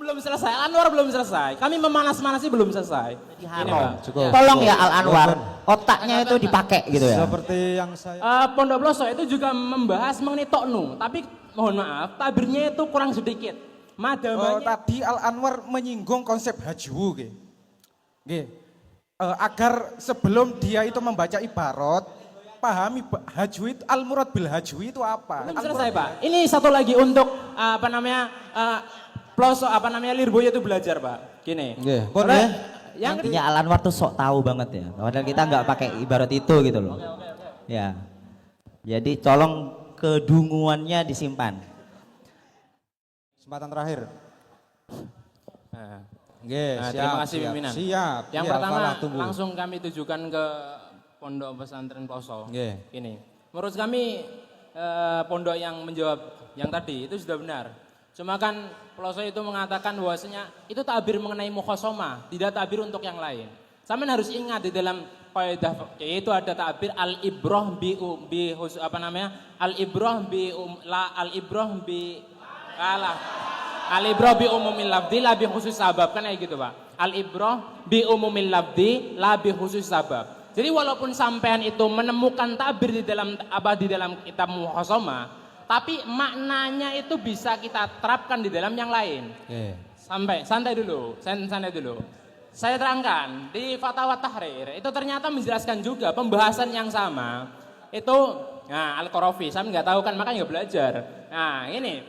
Belum selesai, Al-Anwar belum selesai. Kami memanas-manasi belum selesai. Ini Pak. Cukup. Tolong ya Al-Anwar, otaknya itu dipakai gitu ya. Seperti yang saya Pondok Pelosok itu juga membahas mengenai toknu, tapi mohon maaf, tabirnya itu kurang sedikit. Madamanya tadi Al-Anwar menyinggung konsep hajwu nggih. Agar sebelum dia itu membaca ibarat, pahami hajwu itu al-murad bil hajwu itu apa? belum selesai Pak. Ini satu lagi untuk pelosok Lirboyo itu belajar Pak. Gini. Nggih. Yang Intinya Al-Anwar tuh sok tahu banget ya. Padahal kita nggak pakai ibarat itu gitu loh. Ya. Jadi tolong kedunguannya disimpan. Kesempatan terakhir. Nggih, Nah, siap, terima kasih siap, pimpinan. Siap. Yang Iya, pertama Al-Falah, tunggu. langsung kami tujukan ke Pondok Pesantren Pelosok. Nggih. Ini, menurut kami pondok yang menjawab yang tadi itu sudah benar. Cuma kan Pelosok itu mengatakan bahwasanya itu takbir mengenai mukhosoma, tidak takbir untuk yang lain. Sampean harus ingat di dalam kaidah itu ada takbir al-ibrah al-ibrah bi umumil lafzi la bi khusus sabab, kan kayak gitu Pak. Al-ibrah bi umumil lafzi la bi khusus sabab. Jadi walaupun sampean itu menemukan takbir di dalam kitab mukhosoma, tapi maknanya itu bisa kita terapkan di dalam yang lain. Santai dulu. Saya terangkan di Fatwa Tahrir itu ternyata menjelaskan juga pembahasan yang sama. Itu Al-Qarafi, saya nggak tahu kan makanya nggak belajar. Nah ini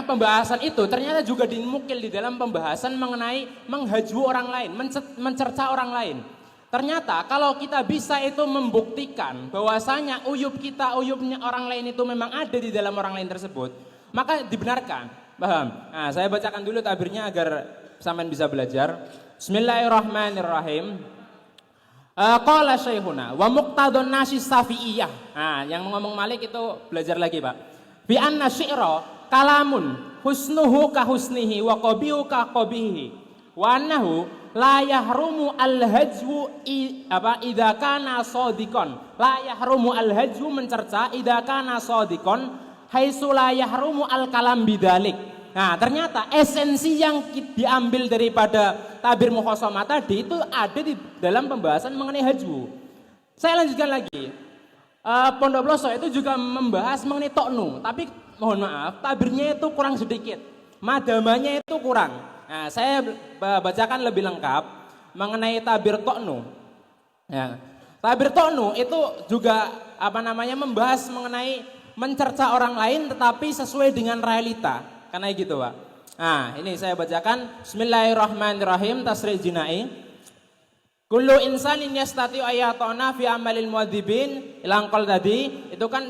pembahasan itu ternyata juga dinukil di dalam pembahasan mengenai menghajwu orang lain, mencerca orang lain. Ternyata kalau kita bisa itu membuktikan bahwasanya uyubnya orang lain itu memang ada di dalam orang lain tersebut, maka dibenarkan. Paham? Nah, saya bacakan dulu tabirnya agar sampean bisa belajar. Bismillahirrahmanirrahim. Qala syekhuna wa muqtadun nasis safi'iyah. Nah, yang ngomong Malik itu belajar lagi, Pak. Bi anna syi'ra kalamun husnuhu ka husnihi wa qabihu ka qabihi wa annahu la yahrumu al-hajwu idza kana shadiqan. La yahrumu al-hajwu mencerca idza kana shadiqan haitsu la yahrumu al-kalam bidzalik. Nah, ternyata esensi yang diambil daripada tabir mukhosomah tadi itu ada di dalam pembahasan mengenai hajwu. Saya lanjutkan lagi. Pondok Pelosok itu juga membahas mengenai toknu, tapi mohon maaf, tabirnya itu kurang sedikit. Madamanya itu kurang. Nah, saya bacakan lebih lengkap mengenai tabir toknu. Ya. Tabir toknu itu juga membahas mengenai mencerca orang lain tetapi sesuai dengan realita. Karena gitu, Pak. Nah, ini saya bacakan. Bismillahirrahmanirrahim, tasrih jinai. Kullu insanin yastati ayatona fi amalil muadzibin ilangkol tadi itu kan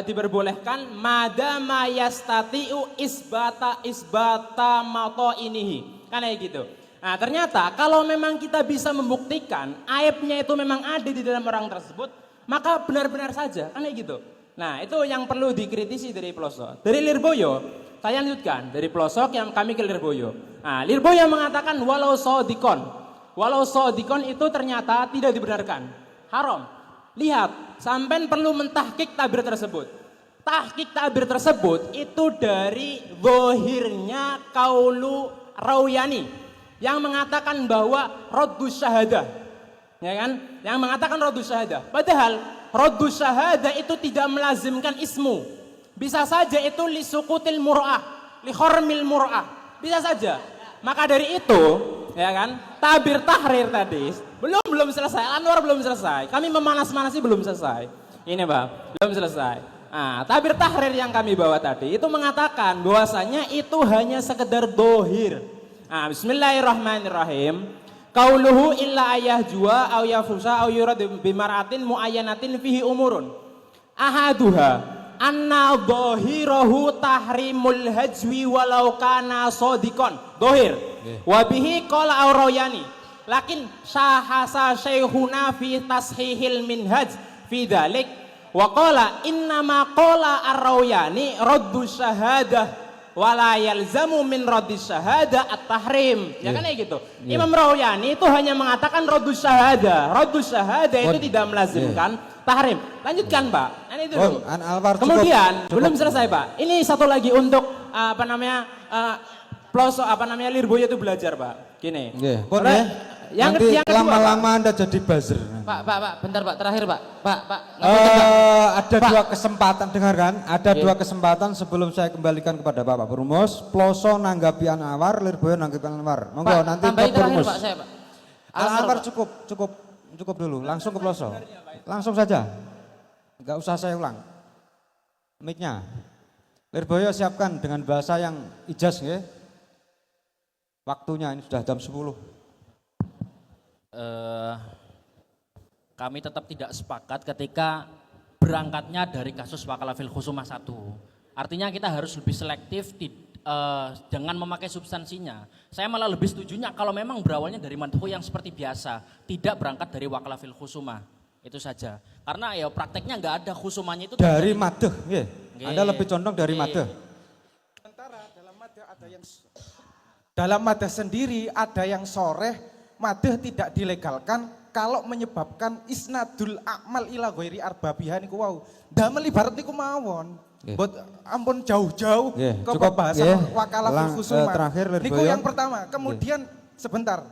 diperbolehkan madama yastatiu isbata mato inihi, kan kayak gitu. Nah, ternyata kalau memang kita bisa membuktikan aibnya itu memang ada di dalam orang tersebut, maka benar-benar saja, kan kayak gitu. Nah, itu yang perlu dikritisi dari Pelosok. Dari Lirboyo, saya lanjutkan dari Pelosok yang kami ke Lirboyo. Nah, Lirboyo mengatakan walau sodikon itu ternyata tidak dibenarkan, haram. Lihat, sampean perlu mentahkik tabir tersebut. Tahkik tabir tersebut itu dari zahirnya kaulu Rauyani yang mengatakan bahwa raddus syahadah, ya kan? Yang mengatakan raddus syahadah. Padahal raddus syahadah itu tidak melazimkan ismu. Bisa saja itu li sukutil mur'ah, li khormil mur'ah. Bisa saja. Maka dari itu, ya kan, tabir tahrir tadi belum selesai, Al-Anwar belum selesai. Kami memanas-manasi belum selesai. Ini Pak, belum selesai. Nah, tabir tahrir yang kami bawa tadi itu mengatakan bahwasanya itu hanya sekedar dohir. Nah, bismillahirrahmanirrahim. Qauluhu illa ayah jua au yafusa au yurad bimaratin muayyanatin fihi umurun. Ahaduha anna dhahirahu tahrimul hajwi walau kana shadiqan. Dohir. Wabihi qala Ar-Rauyani. Lakin syahasa syekhuna fi tashihil minhaj fi dzalik wa qala innama qala Ar-Rauyani raddu syahadah wala yalzamu min raddis syahada at-tahrim. Ya kan kayak gitu. Imam Rauyani itu hanya mengatakan raddus syahada. Raddus syahada itu tidak melazimkan tahrim. Lanjutkan, Pak. Ini dulu. Kemudian belum selesai, Pak. Ini satu lagi untuk pelosok Lirboyo itu belajar, Pak. Gini. Nanti lama-lama Anda jadi buzzer. Pak, bentar Pak, terakhir Pak. Pak. Ada dua kesempatan, dengarkan. Ada dua kesempatan sebelum saya kembalikan kepada Bapak Perumus. Ploso nanggapi Anwar, Lirboyo nanggapi Anwar. Monggo Pak, nanti ke tambahin terakhir Perumus. Pak, saya Pak. Anwar cukup dulu. Langsung ke Ploso. Langsung saja. Enggak usah saya ulang. Mic-nya. Lirboyo siapkan dengan bahasa yang ijaz nggih. Waktunya ini sudah jam 10. Kami tetap tidak sepakat ketika berangkatnya dari kasus wakalafil khusumah 1. Artinya kita harus lebih selektif dengan memakai substansinya. Saya malah lebih setujunya kalau memang berawalnya dari madhu yang seperti biasa, tidak berangkat dari wakalafil khusumah. Itu saja. Karena ya prakteknya nggak ada khusumahnya itu dari madh, nggih. Anda lebih condong dari madh. Sementara dalam madh sendiri ada yang soreh. Madh tidak dilegalkan kalau menyebabkan isnadul akmal ila ghairi arbabiha niku wau. Damel ibarat niku mawon. Mbot ampun jauh-jauh ke pembahasan wakalah fil khusumah. Niku yang pertama. Kemudian sebentar.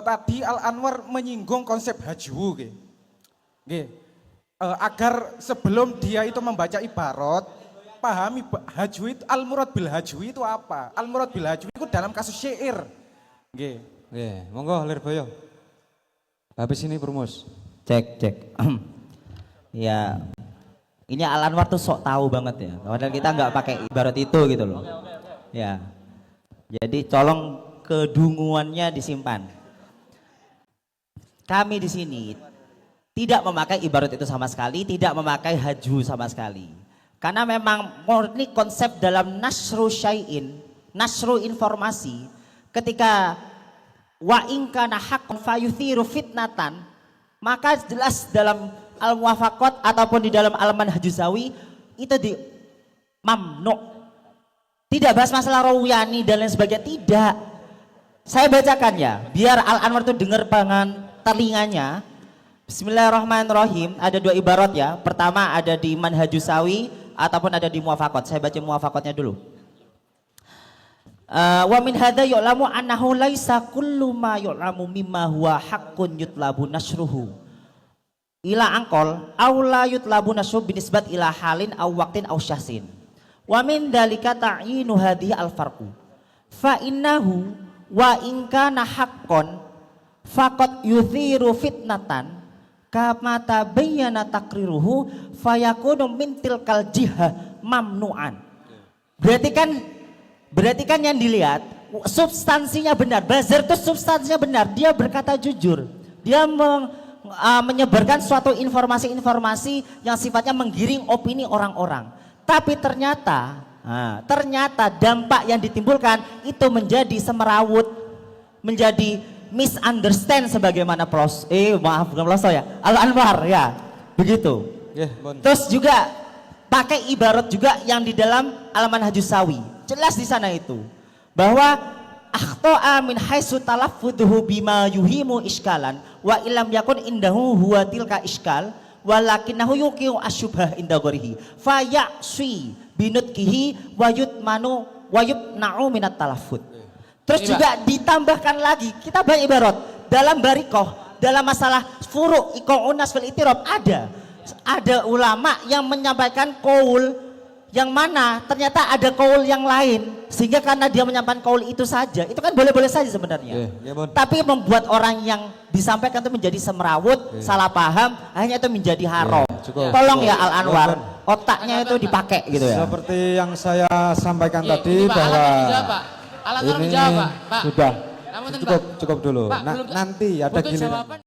Tadi Al Anwar menyinggung konsep hajwu nggih. Agar sebelum dia itu membaca ibarat pahami hajwu itu al murad bil hajwi itu apa? Al murad bil hajwi itu dalam kasus syair. Nggih. Monggo Lirboyo. Habis ini Perumus. Cek. Ya, ini Al Anwar tuh sok tahu banget ya. Padahal kita nggak pakai ibarat itu gitu loh. Ya, jadi tolong kedunguannya disimpan. Kami di sini tidak memakai ibarat itu sama sekali, tidak memakai haju sama sekali. Karena memang murni konsep dalam nasru syai'in, nasru informasi, ketika wa in kana haqqan fayuthiru fitnatan, maka jelas dalam al-muwafaqat ataupun di dalam al-manhajusawi itu di mamnu. Tidak bahas masalah Rauyani dan lain sebagainya, tidak. Saya bacakan ya, biar Al Anwar itu dengar dengan telinganya. Bismillahirrahmanirrahim. Ada dua ibarat ya. Pertama ada di manhajusawi ataupun ada di muwafaqat. Saya baca muwafaqatnya dulu. Wa min hadza yu'lamu annahu laisa kullu ma yu'lamu mimma huwa haqqun yutlabu nasruhu ila angkol aw la yutlabu nasruhu binisbat ila halin aw waqtin aw syahsin. Wa min dzalika ta'yinu hadhihi al-farqu fa innahu wa in kana haqqan faqad yuthiru fitnatan kama tabayyana taqriruhu fayakunu min tilkal jihah mamnu'an. Berarti kan yang dilihat substansinya benar. Buzzer itu substansinya benar. Dia berkata jujur. Dia menyebarkan suatu informasi-informasi yang sifatnya menggiring opini orang-orang. Tapi ternyata dampak yang ditimbulkan itu menjadi semerawut, menjadi misunderstand sebagaimana Al Anwar ya. Begitu. Terus juga pakai ibarat juga yang di dalam Al-Manhajusawi. Jelas di sana itu bahwa akhta'a min haitsu talaffuduhu bima yuhimu iskalan wa illam yakun indahu huwa tilka iskal walakinahu yuqiu asyubhah inda ghairihi fa ya'si binutkihi wa yutmanu wa yubna'u minat talaffud. Terus juga ditambahkan lagi, kita banyak ibarat dalam barikoh, dalam masalah furu' iqa'unas fil itirab ada ulama yang menyampaikan qaul yang mana ternyata ada kaul yang lain, sehingga karena dia menyampaikan kaul itu saja, itu kan boleh-boleh saja sebenarnya. Tapi membuat orang yang disampaikan itu menjadi semerawut, salah paham, akhirnya itu menjadi haram. Tolong ya Al Anwar, otaknya itu dipakai gitu ya. Seperti yang saya sampaikan tadi bahwa ini sudah cukup dulu. Nanti ada giliran.